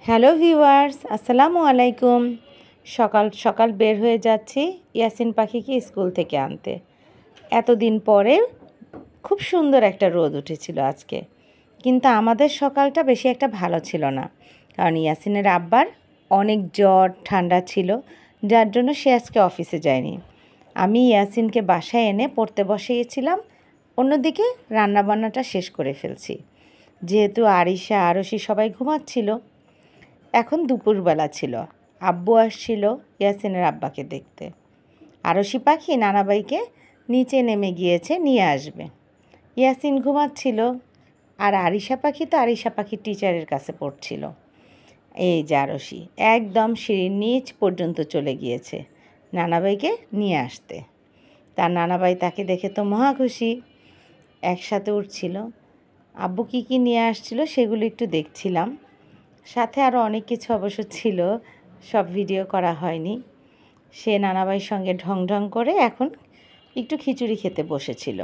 Hello viewers, আসসালামু আলাইকুম। সকাল সকাল বের হয়ে যাচ্ছি ইয়াসিন পাখিকে স্কুল থেকে আনতে। এতদিন পরে খুব সুন্দর একটা রোদ উঠেছিল আজকে, কিন্তু আমাদের সকালটা বেশি একটা ভালো ছিল না, কারণ ইয়াসিনের আব্বার অনেক জ্বর ঠান্ডা ছিল, যার জন্য সে আজকে অফিসে যায়নি। আমি ইয়াসিনকে বাসায় এনে পড়তে বসিয়েছিলাম, অন্যদিকে রান্নাবান্নাটা শেষ করে ফেলছি। যেহেতু আরিশা আরশি সবাই ঘুমাচ্ছিল, এখন দুপুরবেলা ছিল। আব্বু আসছিল ইয়াসিনের আব্বাকে দেখতে। আরশি পাখি নানাবাইকে নিচে নেমে গিয়েছে নিয়ে আসবে। ইয়াসিন ঘুমাচ্ছিল, আর আরিশা পাখি তো আরিশা পাখির টিচারের কাছে পড়ছিল। এই যে আরশি একদম সিঁড়ির নিচ পর্যন্ত চলে গিয়েছে নানাবাইকে নিয়ে আসতে। তার নানাবাই তাকে দেখে তো মহা খুশি, একসাথে উঠছিল। আব্বু কী কী নিয়ে আসছিল সেগুলো একটু দেখছিলাম, সাথে আরও অনেক কিছু অবশ্য ছিল, সব ভিডিও করা হয়নি। সে নানাবাইয়ের সঙ্গে ঢং ঢং করে এখন একটু খিচুড়ি খেতে বসেছিল।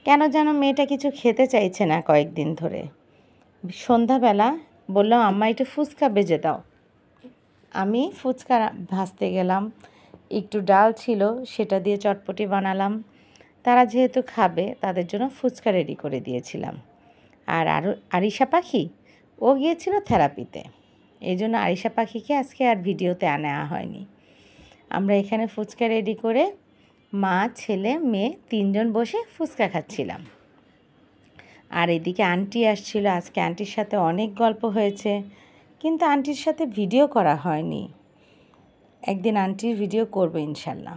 কেন যেন মেয়েটা কিছু খেতে চাইছে না কয়েকদিন ধরে। সন্ধ্যাবেলা বললাম, আম্মা একটু ফুচকা ভেজে দাও। আমি ফুচকা ভাজতে গেলাম, একটু ডাল ছিল সেটা দিয়ে চটপটি বানালাম। তারা যেহেতু খাবে তাদের জন্য ফুচকা রেডি করে দিয়েছিলাম। আর আরিশা পাখি ও গিয়েছিল থেরাপিতে, এই জন্য আরিশা পাখিকে আজকে আর ভিডিওতে আনা হয়নি। আমরা এখানে ফুচকা রেডি করে মা ছেলে মেয়ে তিনজন বসে ফুচকা খাচ্ছিলাম। আর এদিকে আন্টি আসছিল, আজকে আন্টির সাথে অনেক গল্প হয়েছে, কিন্তু আন্টির সাথে ভিডিও করা হয়নি। একদিন আন্টির ভিডিও করবো ইনশাল্লাহ।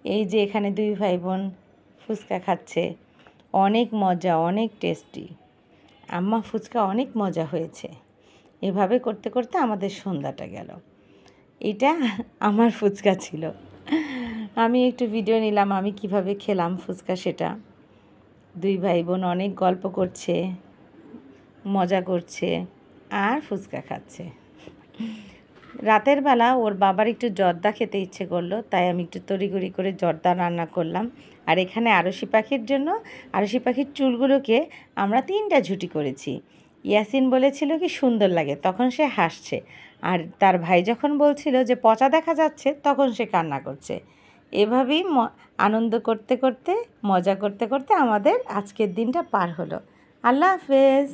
এই যে এখানে দুই ভাই বোন ফুচকা খাচ্ছে, অনেক মজা, অনেক টেস্টি। আম্মা ফুচকা অনেক মজা হয়েছে। এভাবে করতে করতে আমাদের সন্ধ্যাটা গেল। এটা আমার ফুচকা ছিল, আমি একটু ভিডিও নিলাম আমি কিভাবে খেলাম ফুচকা সেটা। দুই ভাই বোন অনেক গল্প করছে, মজা করছে আর ফুচকা খাচ্ছে। রাতের বেলা ওর বাবার একটু জর্দা খেতে ইচ্ছে করলো, তাই আমি একটু তড়িঘড়ি করে জর্দা রান্না করলাম। আর এখানে আরশি পাখির জন্য আরশি পাখির চুলগুলোকে আমরা 3টা ঝুঁটি করেছি। ইয়াসিন বলেছিল কি সুন্দর লাগে, তখন সে হাসছে, আর তার ভাই যখন বলছিল যে পচা দেখা যাচ্ছে তখন সে কান্না করছে। এভাবেই আনন্দ করতে করতে মজা করতে করতে আমাদের আজকের দিনটা পার হলো। আল্লাহ হাফেজ।